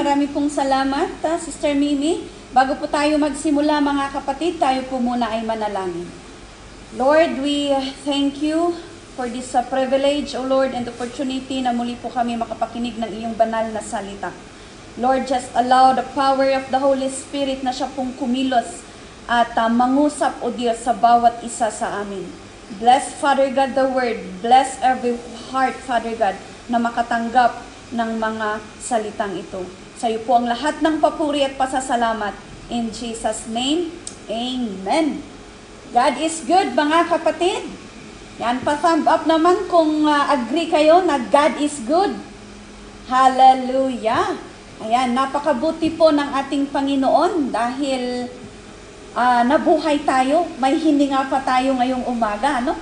marami pong salamat, Sister Mimi. Bago po tayo magsimula mga kapatid, tayo po muna ay manalangin. Lord, we thank you for this privilege, O Lord, and opportunity na muli po kami makapakinig ng iyong banal na salita. Lord, just allow the power of the Holy Spirit na siya pong kumilos at mangusap, O Diyos, sa bawat isa sa amin. Bless, Father God, the word. Bless every heart, Father God, na makatanggap ng mga salitang ito. Sa iyo po ang lahat ng papuri at pasasalamat. In Jesus' name, Amen. God is good, mga kapatid. Yan, pa-thumb up naman kung agree kayo na God is good. Hallelujah. Ayan, napakabuti po ng ating Panginoon dahil nabuhay tayo. May hininga pa tayo ngayong umaga, ano?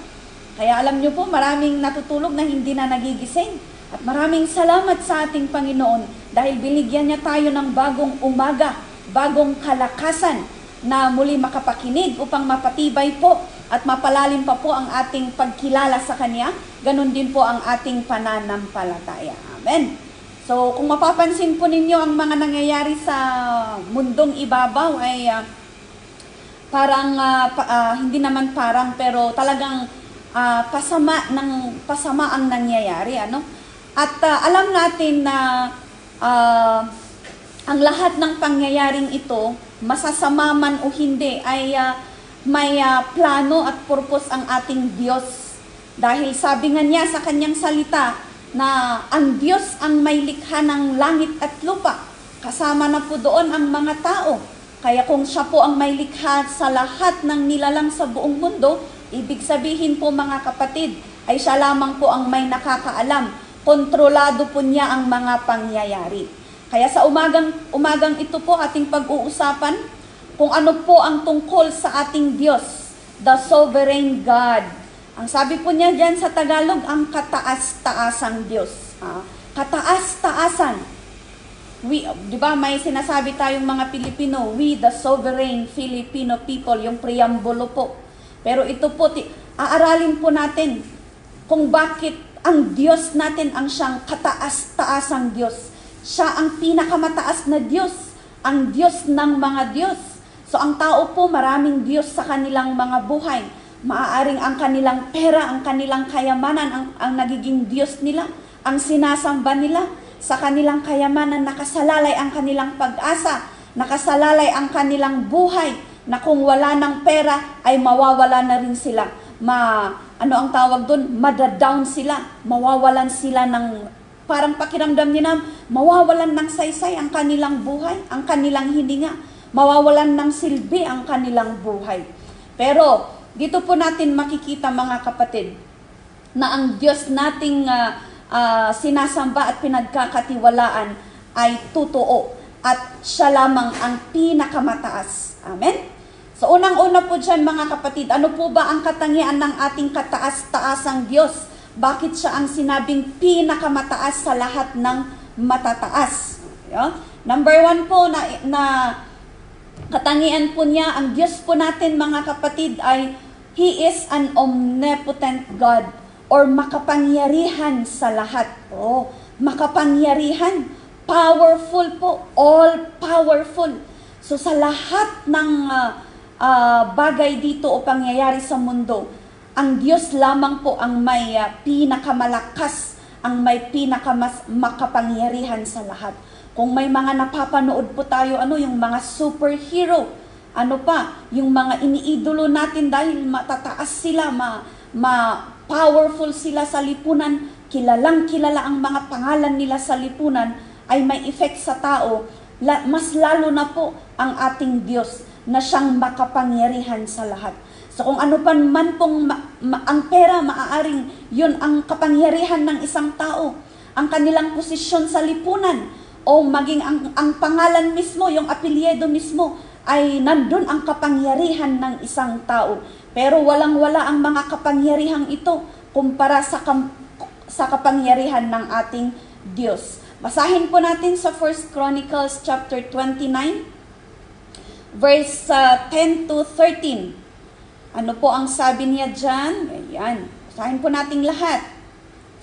Kaya alam nyo po, maraming natutulog na hindi na nagigising. At maraming salamat sa ating Panginoon dahil binigyan niya tayo ng bagong umaga, bagong kalakasan na muli makapakinig upang mapatibay po at mapalalim pa po ang ating pagkilala sa Kanya. Ganon din po ang ating pananampalataya. Amen. So kung mapapansin po ninyo ang mga nangyayari sa mundong ibabaw ay parang, hindi naman parang, pero talagang pasama ang nangyayari, ano? At alam natin na ang lahat ng pangyayaring ito, masasama man o hindi, ay may plano at purpose ang ating Diyos. Dahil sabi nga niya sa kanyang salita na ang Diyos ang may likha ng langit at lupa. Kasama na po doon ang mga tao. Kaya kung siya po ang may likha sa lahat ng nilalang sa buong mundo, ibig sabihin po mga kapatid, ay siya lamang po ang may nakakaalam. Kontrolado po niya ang mga pangyayari. Kaya sa umagang ito po ating pag-uusapan kung ano po ang tungkol sa ating Diyos, the sovereign God. Ang sabi po niya dyan sa Tagalog, ang kataas-taasang Diyos. Kataas-taasan. Di ba may sinasabi tayong mga Pilipino, we the sovereign Filipino people, yung preambulo po. Pero ito po, aaralin po natin kung bakit ang Diyos natin ang siyang kataas-taasang Diyos. Siya ang pinakamataas na Diyos, ang Diyos ng mga Diyos. So ang tao po, maraming Diyos sa kanilang mga buhay. Maaaring ang kanilang pera, ang kanilang kayamanan, ang nagiging Diyos nila, ang sinasamba nila. Sa kanilang kayamanan, nakasalalay ang kanilang pag-asa, nakasalalay ang kanilang buhay, na kung wala ng pera, ay mawawala na rin sila. Ano ang tawag doon? Madadown sila, mawawalan sila ng, parang pakiramdam nila, mawawalan ng saysay ang kanilang buhay, ang kanilang hininga, mawawalan ng silbi ang kanilang buhay. Pero dito po natin makikita mga kapatid, na ang Diyos nating sinasamba at pinagkakatiwalaan ay totoo at siya lamang ang pinakamataas. Amen? So unang-una po dyan mga kapatid, ano po ba ang katangian ng ating kataas-taasang Diyos? Bakit siya ang sinabing pinakamataas sa lahat ng matataas? Yeah? Number one po na katangian po niya, ang Diyos po natin mga kapatid ay He is an omnipotent God or makapangyarihan sa lahat. Makapangyarihan, powerful po, all-powerful. So sa lahat ng bagay dito o pangyayari sa mundo, ang Diyos lamang po ang may pinakamalakas, ang may pinakamas makapangyarihan sa lahat. Kung may mga napapanood po tayo, yung mga superhero, yung mga iniidolo natin dahil matataas sila, powerful sila sa lipunan, kilalang kilala ang mga pangalan nila sa lipunan, ay may effect sa tao, mas lalo na po ang ating Diyos na siyang makapangyarihan sa lahat. So kung ano pa man pong ang pera, maaaring yun ang kapangyarihan ng isang tao, ang kanilang posisyon sa lipunan, o maging ang pangalan mismo, yung apelyido mismo, ay nandun ang kapangyarihan ng isang tao. Pero walang-wala ang mga kapangyarihang ito kumpara sa kapangyarihan ng ating Diyos. Basahin po natin sa 1 Chronicles chapter 29, verse 10 to 13. Ano po ang sabi niya dyan? Ayan. Basahin po natin lahat.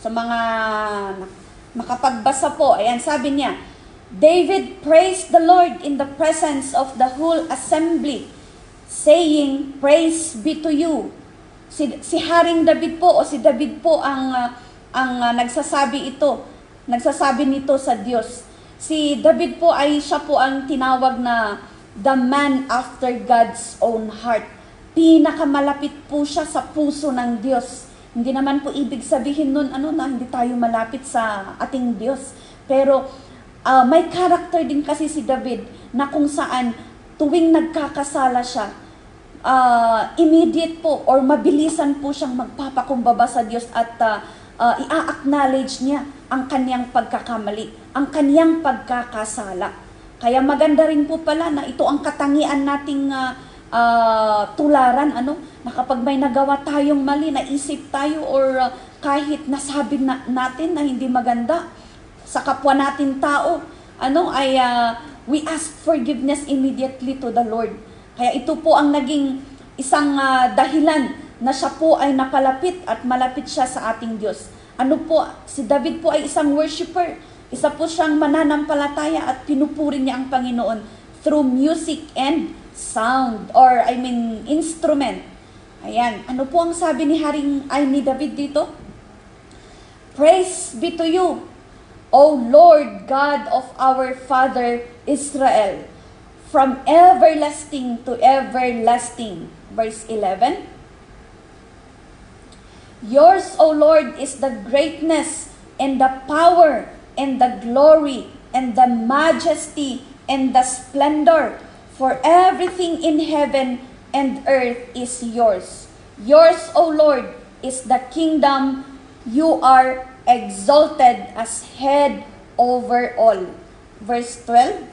Sa mga makapagbasa po, ayan, sabi niya, David praised the Lord in the presence of the whole assembly, saying, "Praise be to you." Si Haring David po, o si David po nagsasabi nito sa Diyos. Si David po siya po ang tinawag na the man after God's own heart. Pinakamalapit po siya sa puso ng Diyos. Hindi naman po ibig sabihin nun na hindi tayo malapit sa ating Diyos. Pero may character din kasi si David na kung saan tuwing nagkakasala siya, immediate po or mabilisan po siyang magpapakumbaba sa Diyos at i-acknowledge niya ang kaniyang pagkakamali, ang kaniyang pagkakasala. Kaya maganda rin po pala na ito ang katangian nating tularan, na kapag may nagawa tayong mali, naisip tayo or kahit nasabi natin na hindi maganda sa kapwa natin tao, we ask forgiveness immediately to the Lord. Kaya ito po ang naging isang dahilan na siya po ay napalapit at malapit siya sa ating Diyos. Si David po ay isang worshiper. Isa po siyang mananampalataya at pinupuri niya ang Panginoon through music and sound instrument. Ayan. Ano po ang sabi ni David dito? Praise be to you, O Lord God of our Father Israel, from everlasting to everlasting. Verse 11. Yours, O Lord, is the greatness and the power and the glory and the majesty and the splendor, for everything in heaven and earth is yours. Yours, O Lord, is the kingdom. You are exalted as head over all. Verse 12.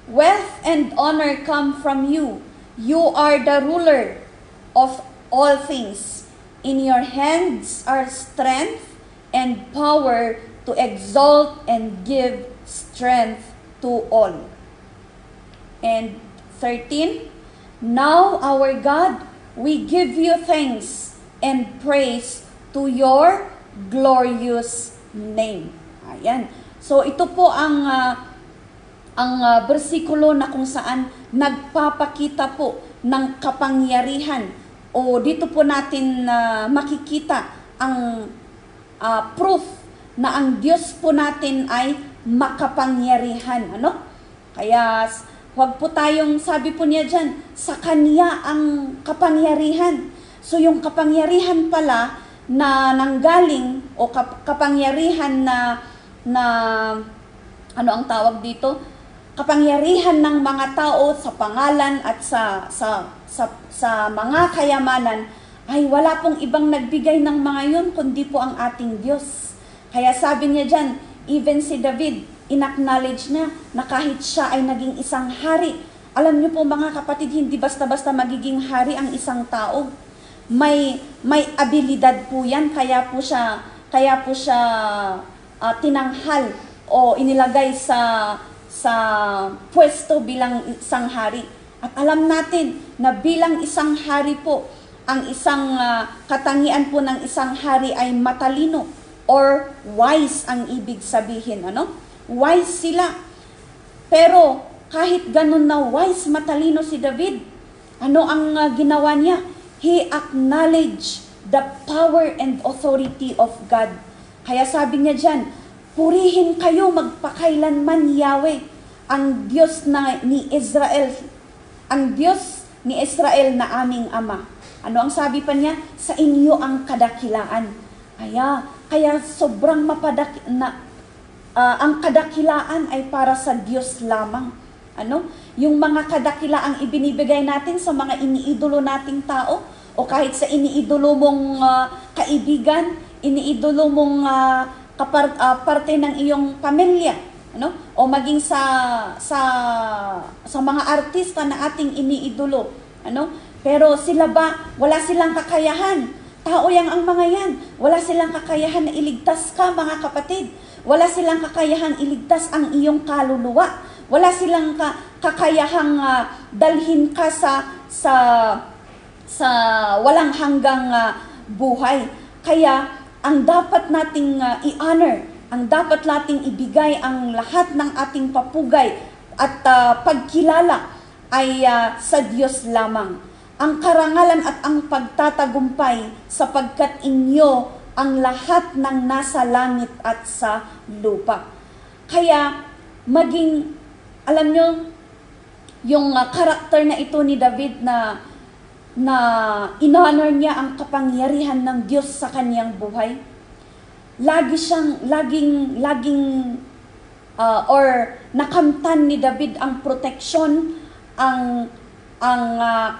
Wealth and honor come from you. You are the ruler of all things. In your hands are strength and power to exalt and give strength to all. And 13, now our God, we give you thanks and praise to your glorious name. Ayan. So ito po ang bersikulo na kung saan nagpapakita po ng kapangyarihan, o dito po natin makikita ang proof na ang Diyos po natin ay makapangyarihan. Kaya huwag po tayong, sabi po niya dyan, sa Kanya ang kapangyarihan. So yung kapangyarihan pala na nanggaling, o kapangyarihan na ano ang tawag dito? Kapangyarihan ng mga tao sa pangalan at sa mga kayamanan, ay wala pong ibang nagbigay ng mga yun kundi po ang ating Diyos. Kaya sabi niya dyan, even si David, inacknowledge niya na kahit siya ay naging isang hari. Alam niyo po mga kapatid, hindi basta-basta magiging hari ang isang tao. May abilidad po yan, kaya po siya tinanghal o inilagay sa pwesto bilang isang hari. At alam natin na bilang isang hari po, ang isang katangian po ng isang hari ay matalino or wise ang ibig sabihin. Wise sila. Pero kahit ganun na wise, matalino si David, ano ang ginawa niya? He acknowledged the power and authority of God. Kaya sabi niya dyan, purihin kayo magpakailanman Yahweh, ang Diyos ni Israel, ang Diyos ni Israel na aming Ama. Ano ang sabi pa niya? Sa inyo ang kadakilaan. Kaya sobrang ang kadakilaan ay para sa Diyos lamang. Yung mga kadakilaang ibinibigay natin sa mga iniidolo nating tao, o kahit sa iniidolo mong kaibigan, iniidolo mong parte ng iyong pamilya, o maging sa mga artista na ating iniidolo, pero sila ba, wala silang kakayahan? Tao yang ang mga yan. Wala silang kakayahan na iligtas ka, mga kapatid. Wala silang kakayahang iligtas ang iyong kaluluwa. Wala silang kakayahang dalhin ka sa walang hanggang buhay. Kaya ang dapat nating i-honor Ang dapat nating ibigay, ang lahat ng ating papugay at pagkilala ay sa Diyos lamang. Ang karangalan at ang pagtatagumpay sapagkat inyo ang lahat ng nasa langit at sa lupa. Kaya maging, alam nyo, yung karakter na ito ni David na in-honor niya ang kapangyarihan ng Diyos sa kanyang buhay. Laging or nakamtan ni David ang proteksyon, ang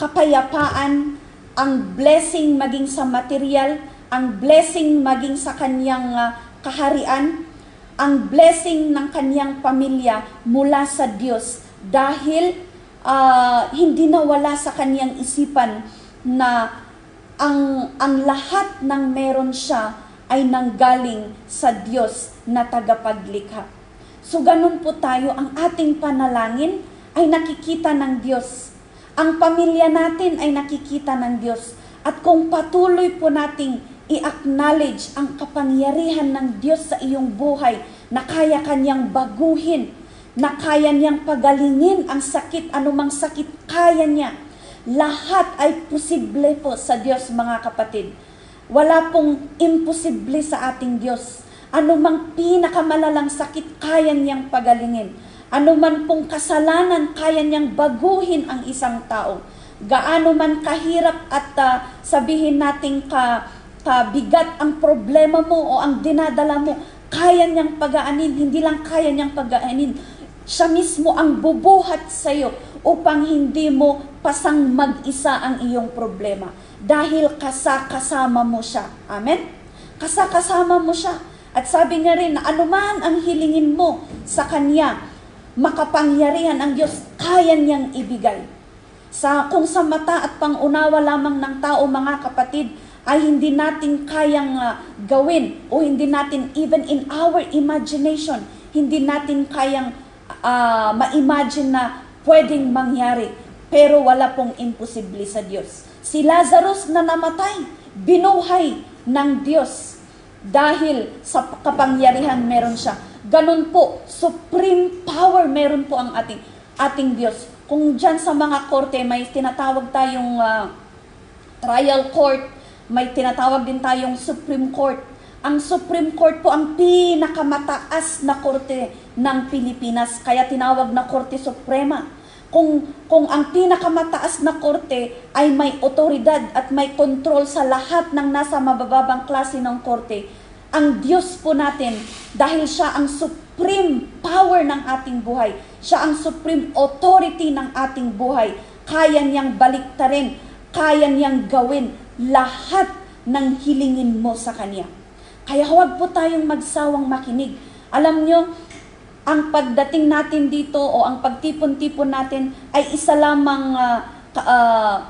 kapayapaan, ang blessing maging sa material, ang blessing maging sa kanyang kaharian, ang blessing ng kanyang pamilya mula sa Diyos dahil hindi nawala sa kanyang isipan na ang lahat ng meron siya ay nanggaling sa Diyos na tagapaglikha. So ganun po tayo, ang ating panalangin ay nakikita ng Diyos. Ang pamilya natin ay nakikita ng Diyos. At kung patuloy po nating i-acknowledge ang kapangyarihan ng Diyos sa iyong buhay, na kaya kanyang baguhin, na kaya niyang pagalingin ang sakit, anumang sakit kaya niya. Lahat ay posible po sa Diyos, mga kapatid. Wala pong imposible sa ating Diyos. Anumang pinakamalalang sakit kaya niyang pagalingin. Anuman pong kasalanan kaya niyang baguhin ang isang tao. Gaano man kahirap at sabihin natin kabigat ang problema mo o ang dinadala mo, kaya niyang pagaanin. Hindi lang kaya niyang pagaanin, siya mismo ang bubuhat sa iyo upang hindi mo pasang mag-isa ang iyong problema. Dahil kasama mo siya. Amen? Kasama mo siya. At sabi niya rin na anuman ang hilingin mo sa Kanya, makapangyarihan ang Diyos, kaya niyang ibigay. Kung sa mata at pangunawa lamang ng tao, mga kapatid, ay hindi natin kayang gawin o hindi natin, even in our imagination, hindi natin kayang ma-imagine na pwedeng mangyari. Pero wala pong imposible sa Diyos. Si Lazarus na namatay, binuhay ng Diyos dahil sa kapangyarihan meron siya. Ganun po, supreme power meron po ang ating Diyos. Kung dyan sa mga korte may tinatawag tayong trial court, may tinatawag din tayong Supreme Court. Ang Supreme Court po ang pinakamataas na korte ng Pilipinas, kaya tinawag na Korte Suprema. Kung ang pinakamataas na korte ay may otoridad at may kontrol sa lahat ng nasa mabababang klase ng korte, ang Diyos po natin, dahil siya ang supreme power ng ating buhay, siya ang supreme authority ng ating buhay, kaya niyang baliktarin, kaya niyang gawin lahat ng hilingin mo sa Kanya. Kaya huwag po tayong magsawang makinig. Alam nyo, ang pagdating natin dito o ang pagtipon-tipon natin ay isa lamang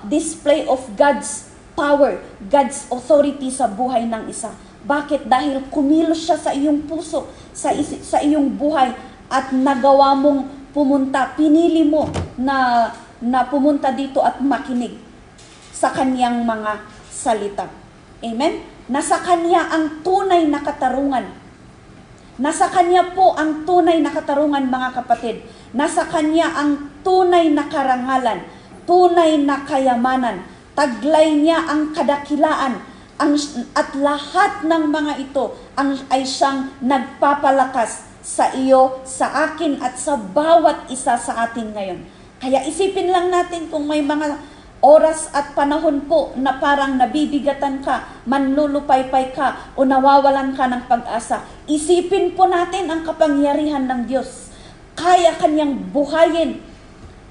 display of God's power, God's authority sa buhay ng isa. Bakit? Dahil kumilos siya sa iyong puso, sa iyong buhay at nagawa mong pumunta, pinili mo na pumunta dito at makinig sa Kanyang mga salita. Amen? Nasa Kanya ang tunay na katarungan. Nasa Kanya po ang tunay na katarungan, mga kapatid. Nasa Kanya ang tunay na karangalan, tunay na kayamanan. Taglay niya ang kadakilaan, at lahat ng mga ito ay siyang nagpapalakas sa iyo, sa akin, at sa bawat isa sa atin ngayon. Kaya isipin lang natin kung may mga oras at panahon po na parang nabibigatan ka, manlulupaypay ka, o nawawalan ka ng pag-asa. Isipin po natin ang kapangyarihan ng Diyos. Kaya Kanyang buhayin.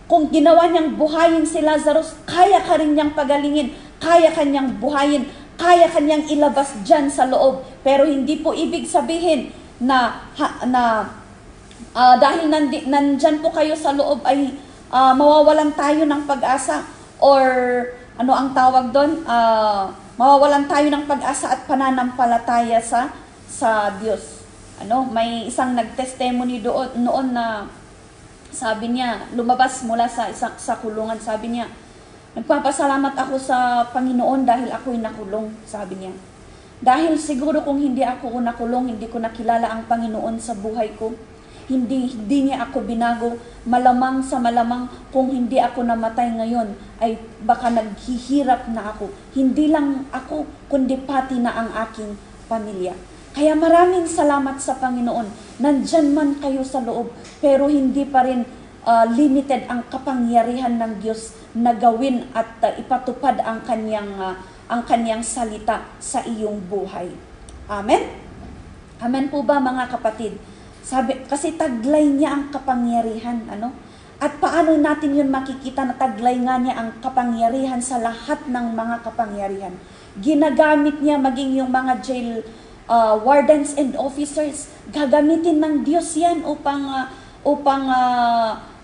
Kung ginawa niyang buhayin si Lazarus, kaya ka rin niyang pagalingin, kaya Kanyang buhayin, kaya Kanyang ilabas dyan sa loob. Pero hindi po ibig sabihin na dahil nandyan po kayo sa loob ay mawawalan tayo ng pag-asa. Or ano ang tawag doon? Mawawalan tayo ng pag-asa at pananampalataya sa Diyos. May isang nag-testimony noon na sabi niya, lumabas mula sa kulungan, sabi niya, nagpapasalamat ako sa Panginoon dahil ako'y nakulong, sabi niya. Dahil siguro kung hindi ako nakulong, hindi ko nakilala ang Panginoon sa buhay ko. Hindi niya ako binago. Malamang sa malamang kung hindi ako namatay ngayon, ay baka naghihirap na ako. Hindi lang ako, kundi pati na ang aking pamilya. Kaya maraming salamat sa Panginoon. Nandyan man kayo sa loob, pero hindi pa rin limited ang kapangyarihan ng Diyos na gawin at ipatupad ang kanyang salita sa iyong buhay. Amen? Amen po ba mga kapatid? Kasi taglay niya ang kapangyarihan, ano? At paano natin yun makikita na taglay nga niya ang kapangyarihan sa lahat ng mga kapangyarihan? Ginagamit niya maging yung mga jail wardens and officers. Gagamitin ng Diyos yan upang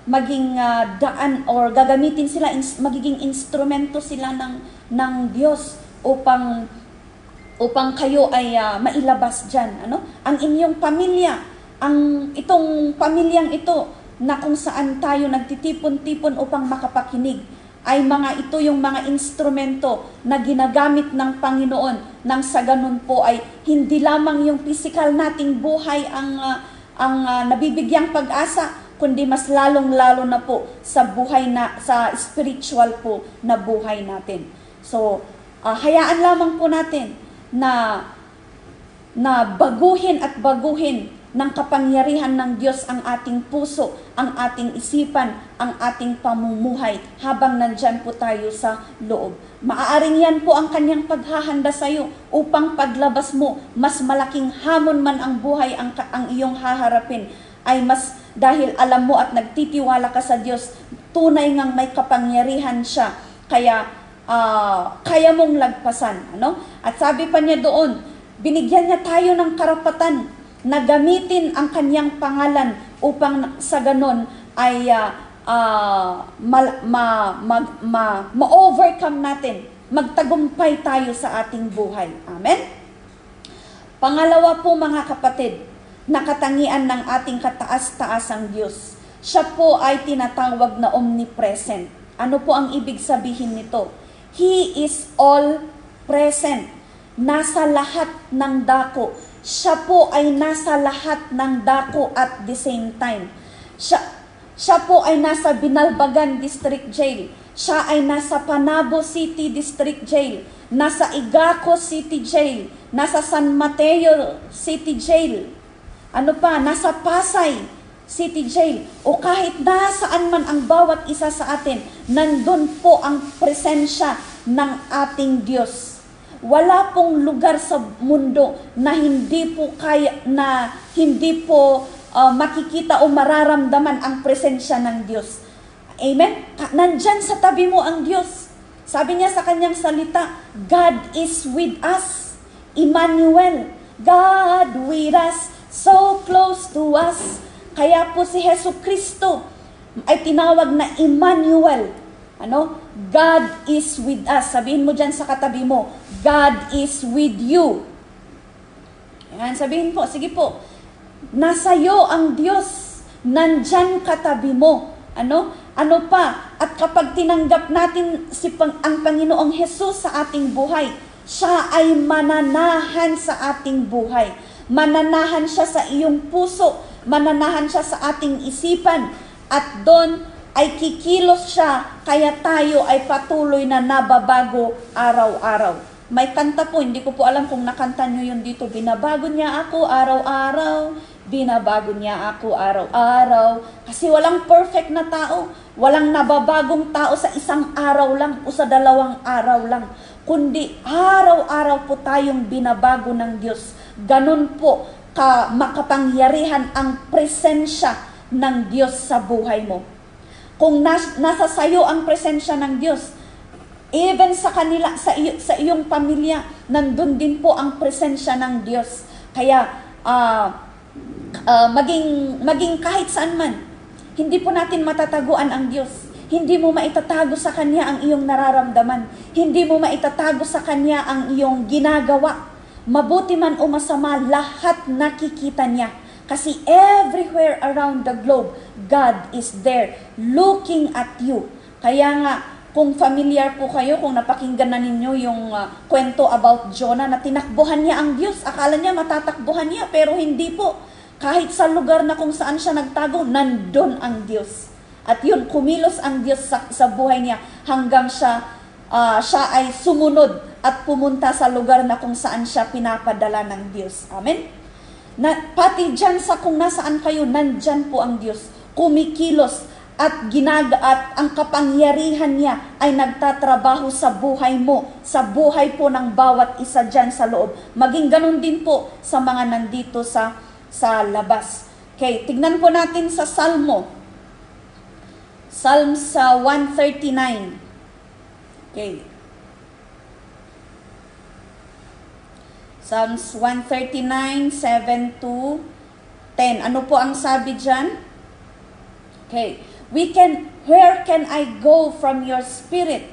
maging daan, or gagamitin sila, magiging instrumento sila ng Diyos upang kayo ay mailabas dyan. Ano? Ang inyong pamilya, itong pamilyang ito na kung saan tayo nagtitipon-tipon upang makapakinig, ay ito yung mga instrumento na ginagamit ng Panginoon nang sa ganun po ay hindi lamang yung physical nating buhay ang nabibigyang pag-asa, kundi mas lalong-lalo na po sa sa spiritual po na buhay natin. So, hayaan lamang po natin na baguhin at baguhin ng kapangyarihan ng Diyos ang ating puso, ang ating isipan, ang ating pamumuhay habang nandyan po tayo sa loob. Maaaring yan po ang kanyang paghahanda sa iyo upang paglabas mo, mas malaking hamon man ang buhay ang iyong haharapin, ay mas dahil alam mo at nagtitiwala ka sa Diyos, tunay ngang may kapangyarihan siya, kaya kaya mong lagpasan. Ano? At sabi pa niya doon, binigyan niya tayo ng karapatan na gamitin ang kanyang pangalan upang sa ganon ay ma-overcome natin, magtagumpay tayo sa ating buhay. Amen? Pangalawa po mga kapatid, nakatangian ng ating kataas-taasang Diyos. Siya po ay tinatawag na omnipresent. Ano po ang ibig sabihin nito? He is all present. Nasa lahat ng dako. Siya po ay nasa lahat ng dako at the same time. Siya po ay nasa Binalbagan District Jail. Siya ay nasa Panabo City District Jail. Nasa Igaco City Jail. Nasa San Mateo City Jail. Ano pa? Nasa Pasay City Jail. O kahit nasaan man ang bawat isa sa atin, nandun po ang presensya ng ating Diyos. Wala pong lugar sa mundo na hindi po makikita o mararamdaman ang presensya ng Diyos. Amen? Nandyan sa tabi mo ang Diyos. Sabi niya sa kanyang salita, God is with us. Emmanuel, God with us, so close to us. Kaya po si Hesus Kristo ay tinawag na Emmanuel. Ano? God is with us. Sabihin mo dyan sa katabi mo, God is with you. Ayan, sabihin po, sige po, nasa iyo ang Diyos, nandyan katabi mo. Ano? Ano pa? At kapag tinanggap natin ang Panginoong Hesus sa ating buhay, siya ay mananahan sa ating buhay. Mananahan siya sa iyong puso, mananahan siya sa ating isipan, at doon ay kikilos siya, kaya tayo ay patuloy na nababago araw-araw. May kanta po, hindi ko po alam kung nakanta nyo yun dito. Binabago niya ako araw-araw, binabago niya ako araw-araw. Kasi walang perfect na tao, walang nababagong tao sa isang araw lang o sa 2 araw lang. Kundi araw-araw po tayong binabago ng Diyos. Ganun po makapangyarihan ang presensya ng Diyos sa buhay mo. Kung nasa sayo ang presensya ng Diyos, even sa iyong pamilya, nandun din po ang presensya ng Diyos. Kaya, maging kahit saan man, hindi po natin matataguan ang Diyos. Hindi mo maitatago sa Kanya ang iyong nararamdaman. Hindi mo maitatago sa Kanya ang iyong ginagawa. Mabuti man o masama, lahat nakikita Niya. Kasi everywhere around the globe, God is there looking at you. Kaya nga, Kung familiar po kayo, kung napakinggan na ninyo yung kwento about Jonah na tinakbuhan niya ang Diyos. Akala niya matatakbuhan niya, pero hindi po. Kahit sa lugar na kung saan siya nagtago, nandun ang Diyos. At yun, kumilos ang Diyos sa buhay niya hanggang siya ay sumunod at pumunta sa lugar na kung saan siya pinapadala ng Diyos. Amen? Pati dyan sa kung nasaan kayo, nandyan po ang Diyos. Kumikilos at ang kapangyarihan niya ay nagtatrabaho sa buhay mo, sa buhay po ng bawat isa dyan sa loob. Maging ganun din po sa mga nandito sa labas. Okay, tignan po natin sa Psalms 139. Okay. Psalms 139, 7 to 10. Ano po ang sabi dyan? Okay. Where can I go from your spirit?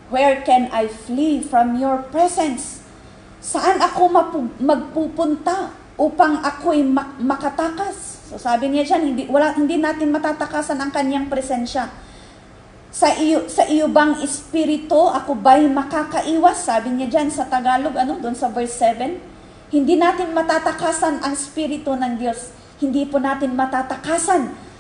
Where can I flee from your presence? Saan ako magpupunta upang ako'y makatakas? So sabi niya dyan, hindi natin matatakasan ang kanyang presensya. Sa iyo bang espiritu, ako ba'y makakaiwas? Sabi niya dyan sa Tagalog, doon sa verse 7. Hindi natin matatakasan ang espiritu ng Diyos. Hindi po natin matatakasan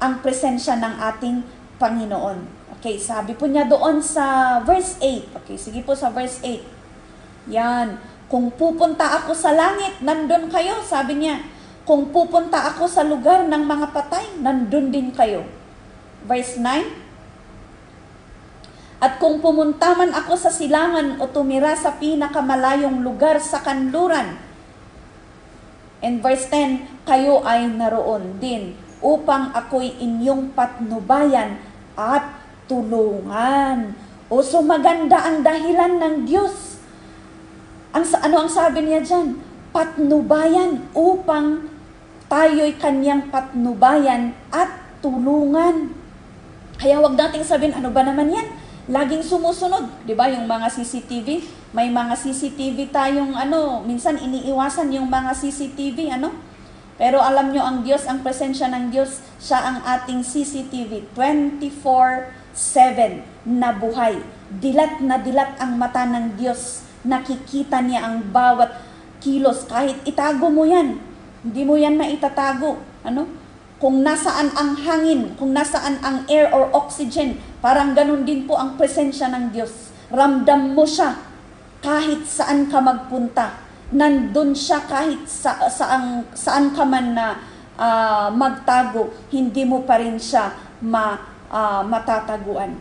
ang presensya ng ating Panginoon. Okay, sabi po niya doon sa verse 8. Okay, sige po sa verse 8. Yan. Kung pupunta ako sa langit, nandun kayo. Sabi niya, kung pupunta ako sa lugar ng mga patay, nandun din kayo. Verse 9. At kung pumunta man ako sa silangan o tumira sa pinakamalayong lugar sa kanluran. And verse 10, kayo ay naroon din upang ako'y inyong patnubayan at tulungan. O so maganda ang dahilan ng Diyos. Ano ang sabi niya dyan? Patnubayan upang tayo'y kanyang patnubayan at tulungan. Kaya wag nating sabihin, ano ba naman yan? Laging sumusunod. Diba yung mga CCTV? May mga CCTV tayong minsan iniiwasan yung mga CCTV, Pero alam nyo, ang Diyos, ang presensya ng Diyos, siya ang ating CCTV, 24/7 na buhay. Dilat na dilat ang mata ng Diyos. Nakikita niya ang bawat kilos. Kahit itago mo yan, hindi mo yan maitatago. Kung nasaan ang hangin, kung nasaan ang air or oxygen, parang ganun din po ang presensya ng Diyos. Ramdam mo siya kahit saan ka magpunta. Nandun siya kahit saan ka man na magtago, hindi mo pa rin siya matataguan.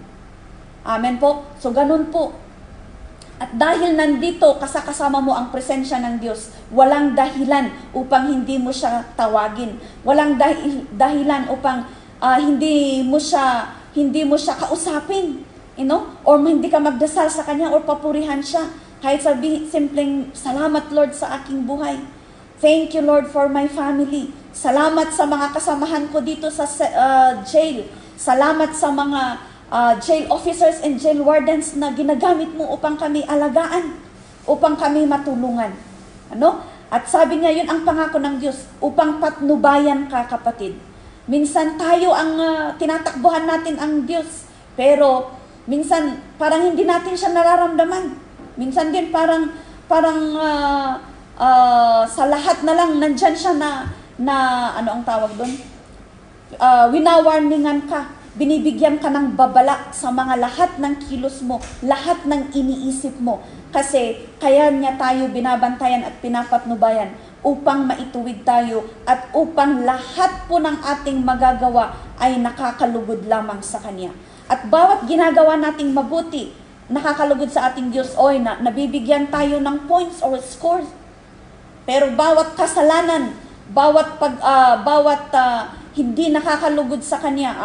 Amen po? So ganun po. At dahil nandito, kasama mo ang presensya ng Diyos, walang dahilan upang hindi mo siya tawagin. Walang dahilan upang hindi mo siya kausapin. Or hindi ka magdasal sa Kanya or papurihan siya. Kahit simpleng, salamat Lord sa aking buhay. Thank you Lord for my family. Salamat sa mga kasamahan ko dito sa jail. Salamat sa mga jail officers and jail wardens na ginagamit mo upang kami alagaan, upang kami matulungan. At sabi niya, yun ang pangako ng Diyos, upang patnubayan ka, kapatid. Minsan tayo ang tinatakbuhan natin ang Diyos, pero minsan parang hindi natin siya nararamdaman. Minsan din parang sa lahat na lang nandyan siya na ano ang tawag doon? Winawarningan ka, binibigyan ka ng babala sa mga lahat ng kilos mo, lahat ng iniisip mo. Kasi kaya niya tayo binabantayan at pinapatnubayan upang maituwid tayo at upang lahat po ng ating magagawa ay nakakalugod lamang sa Kanya. At bawat ginagawa nating mabuti, nakakalugod sa ating Diyos, nabibigyan tayo ng points or scores. Pero bawat kasalanan, bawat hindi nakakalugod sa Kanya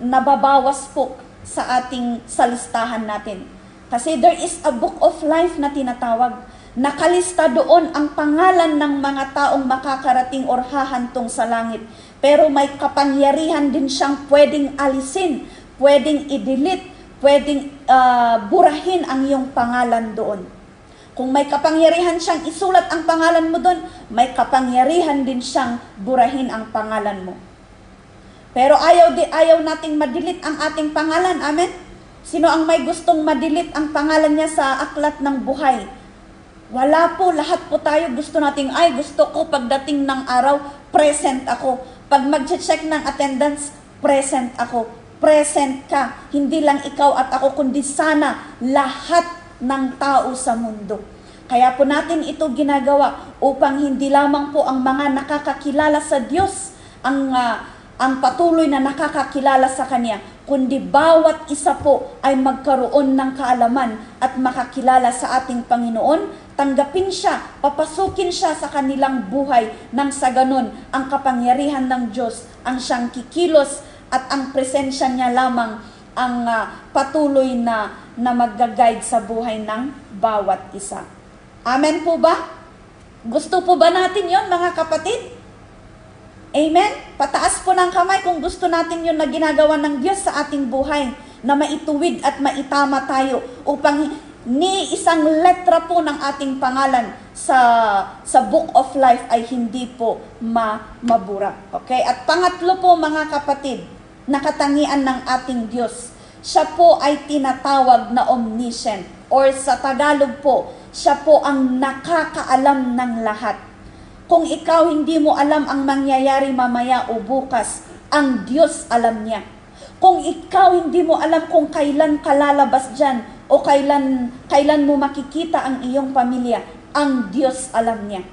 nababawas po sa ating listahan natin. Kasi there is a book of life na tinatawag. Nakalista doon ang pangalan ng mga taong makakarating or hahantong sa langit. Pero may kapangyarihan din siyang pwedeng alisin, pwedeng i-delete, pwedeng burahin ang iyong pangalan doon. Kung may kapangyarihan siyang isulat ang pangalan mo doon, may kapangyarihan din siyang burahin ang pangalan mo. Pero ayaw nating madelete ang ating pangalan. Amen? Sino ang may gustong madelete ang pangalan niya sa aklat ng buhay? Wala po, lahat po tayo gusto nating, gusto ko pagdating ng araw, present ako. Pag mag-check ng attendance, present ako. Present ka. Hindi lang ikaw at ako, kundi sana lahat ng tao sa mundo. Kaya po natin ito ginagawa upang hindi lamang po ang mga nakakakilala sa Diyos ang patuloy na nakakakilala sa Kanya, kundi bawat isa po ay magkaroon ng kaalaman at makakilala sa ating Panginoon, tanggapin siya, papasukin siya sa kanilang buhay nang sa ganon ang kapangyarihan ng Diyos ang siyang kikilos at ang presensya niya lamang ang patuloy na mag-guide sa buhay ng bawat isa. Amen po ba? Gusto po ba natin yon, mga kapatid? Amen? Pataas po ng kamay kung gusto natin yun na ginagawa ng Diyos sa ating buhay, na maituwid at maitama tayo upang ni isang letra po ng ating pangalan sa Book of Life ay hindi po mabura. Okay? At pangatlo po, mga kapatid, na katangian ng ating Diyos, siya po ay tinatawag na omniscient, or sa Tagalog po, siya po ang nakakaalam ng lahat. Kung ikaw hindi mo alam ang mangyayari mamaya o bukas, ang Diyos alam niya. Kung ikaw hindi mo alam kung kailan ka lalabas dyan o kailan mo makikita ang iyong pamilya, ang Diyos alam niya.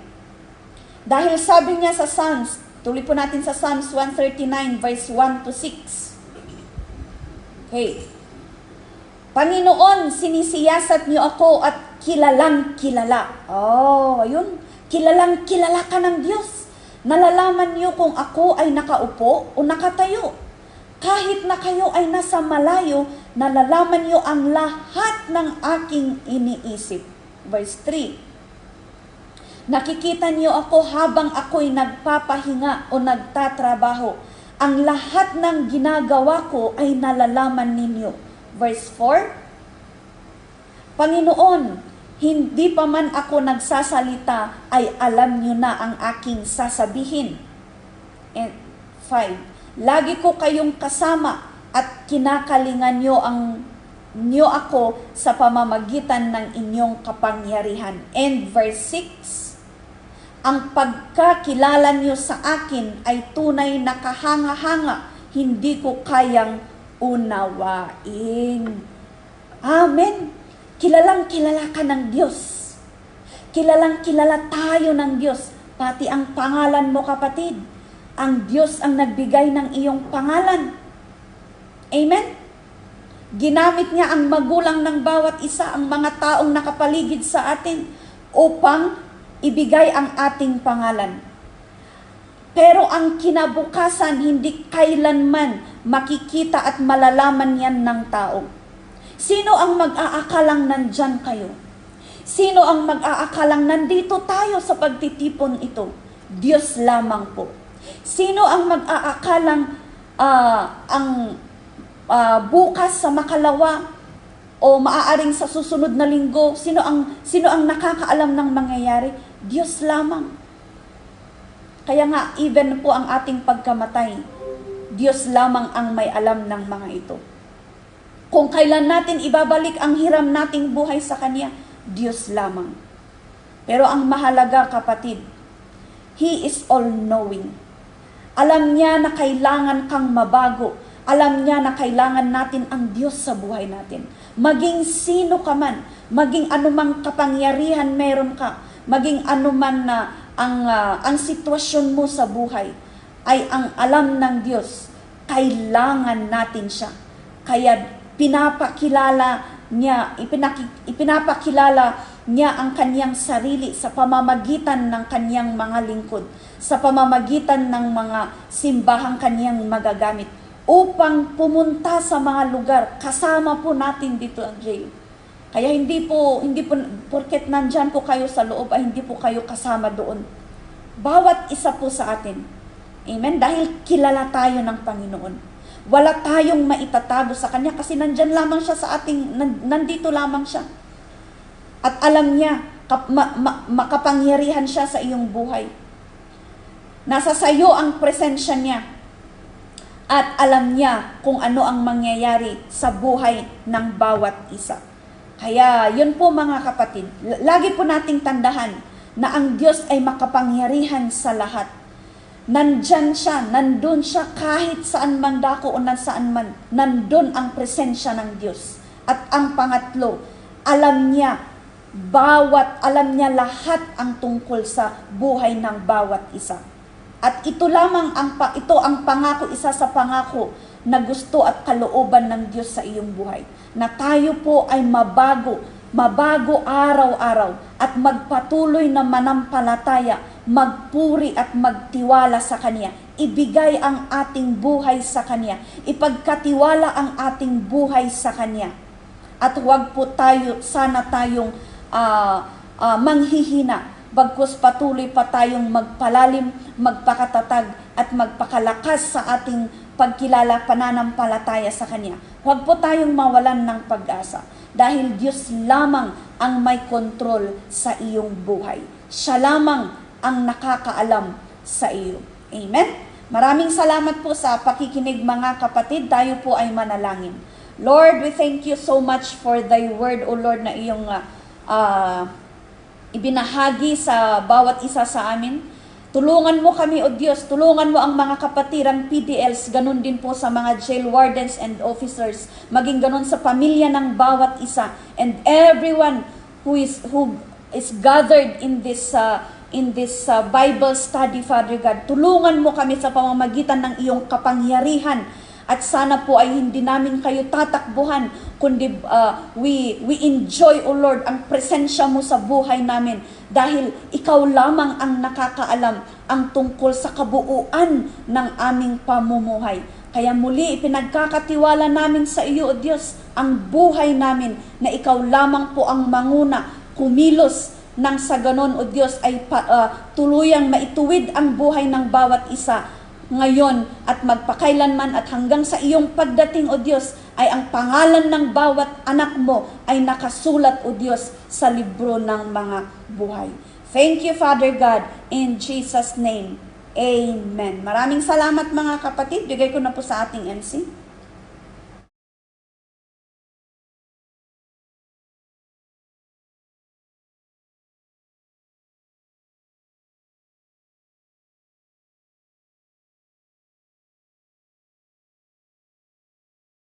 Dahil sabi niya sa Psalms, tuloy po natin sa Psalms 139 verse 1 to 6. Okay. Panginoon, sinisiyasat niyo ako at kilalang kilala. Ayun. Kilalang kilala ka ng Diyos. Nalalaman niyo kung ako ay nakaupo o nakatayo. Kahit na kayo ay nasa malayo, nalalaman niyo ang lahat ng aking iniisip. Verse 3. Nakikita niyo ako habang ako'y nagpapahinga o nagtatrabaho. Ang lahat ng ginagawa ko ay nalalaman ninyo. Verse 4. Panginoon, hindi pa man ako nagsasalita, ay alam niyo na ang aking sasabihin. And 5. Lagi ko kayong kasama at kinakalingan niyo ako sa pamamagitan ng inyong kapangyarihan. And verse 6. Ang pagkakilala niyo sa akin ay tunay na kahanga-hanga, hindi ko kayang unawain. Amen. Kilalang kilala ka ng Diyos. Kilalang kilala tayo ng Diyos. Pati ang pangalan mo, kapatid. Ang Diyos ang nagbigay ng iyong pangalan. Amen? Ginamit niya ang magulang ng bawat isa, ang mga taong nakapaligid sa atin, upang ibigay ang ating pangalan. Pero ang kinabukasan, hindi kailanman makikita at malalaman yan ng tao. Sino ang mag-aakalang nandyan kayo? Sino ang mag-aakalang nandito tayo sa pagtitipon ito? Diyos lamang po. Sino ang mag-aakalang bukas sa makalawa o maaaring sa susunod na linggo? Sino ang nakakaalam ng mangyayari? Diyos lamang. Kaya nga, even po ang ating pagkamatay, Diyos lamang ang may alam ng mga ito. Kung kailan natin ibabalik ang hiram nating buhay sa Kanya, Diyos lamang. Pero ang mahalaga, kapatid, He is all-knowing. Alam niya na kailangan kang mabago. Alam niya na kailangan natin ang Diyos sa buhay natin. Maging sino ka man, maging anumang kapangyarihan meron ka, maging anuman na ang sitwasyon mo sa buhay, ay ang alam ng Diyos, kailangan natin siya. Kaya ipinapakilala niya ang kanyang sarili sa pamamagitan ng kanyang mga lingkod, sa pamamagitan ng mga simbahang kanyang magagamit, upang pumunta sa mga lugar. Kasama po natin dito ang jail. Kaya hindi po, porket nandyan po kayo sa loob, ay hindi po kayo kasama doon. Bawat isa po sa atin. Amen? Dahil kilala tayo ng Panginoon. Wala tayong maitatago sa Kanya kasi nandyan lamang siya sa ating, nandito lamang siya. At alam niya, makapangyarihan siya sa iyong buhay. Nasa sayo ang presensya niya. At alam niya kung ano ang mangyayari sa buhay ng bawat isa. Kaya yun po mga kapatid, lagi po nating tandahan na ang Diyos ay makapangyarihan sa lahat. Nandyan siya, nandun siya kahit saan man dako o nasaan man, nandun ang presensya ng Diyos. At ang pangatlo, alam niya lahat ang tungkol sa buhay ng bawat isa. At ito ang pangako, isa sa pangako na gusto at kalooban ng Diyos sa iyong buhay. Na tayo po ay mabago araw-araw at magpatuloy na manampalataya, magpuri at magtiwala sa Kanya. Ibigay ang ating buhay sa Kanya. Ipagkatiwala ang ating buhay sa Kanya. At huwag po sana tayong manghihina. Bagkus patuloy pa tayong magpalalim, magpakatatag at magpakalakas sa ating pagkilala, pananampalataya sa Kanya. Huwag po tayong mawalan ng pag-asa dahil Diyos lamang ang may kontrol sa iyong buhay. Siya lamang ang nakakaalam sa iyo. Amen? Maraming salamat po sa pakikinig mga kapatid. Tayo po ay manalangin. Lord, we thank you so much for thy word, O Lord, na iyong ibinahagi sa bawat isa sa amin. Tulungan mo kami, O Diyos, tulungan mo ang mga kapatirang PDLs, ganun din po sa mga jail wardens and officers, maging ganun sa pamilya ng bawat isa, and everyone who is gathered in this Bible study, Father God. Tulungan mo kami sa pamamagitan ng iyong kapangyarihan. At sana po ay hindi namin kayo tatakbuhan, kundi we enjoy, O Lord, ang presensya mo sa buhay namin. Dahil ikaw lamang ang nakakaalam ang tungkol sa kabuuan ng aming pamumuhay. Kaya muli, ipinagkakatiwala namin sa iyo, O Diyos, ang buhay namin na ikaw lamang po ang manguna, kumilos, nang sa ganon, O Diyos, ay tuluyang maituwid ang buhay ng bawat isa ngayon at magpakailanman at hanggang sa iyong pagdating, O Diyos, ay ang pangalan ng bawat anak mo ay nakasulat, O Diyos, sa libro ng mga buhay. Thank you, Father God, in Jesus' name. Amen. Maraming salamat mga kapatid. Bigay ko na po sa ating MC.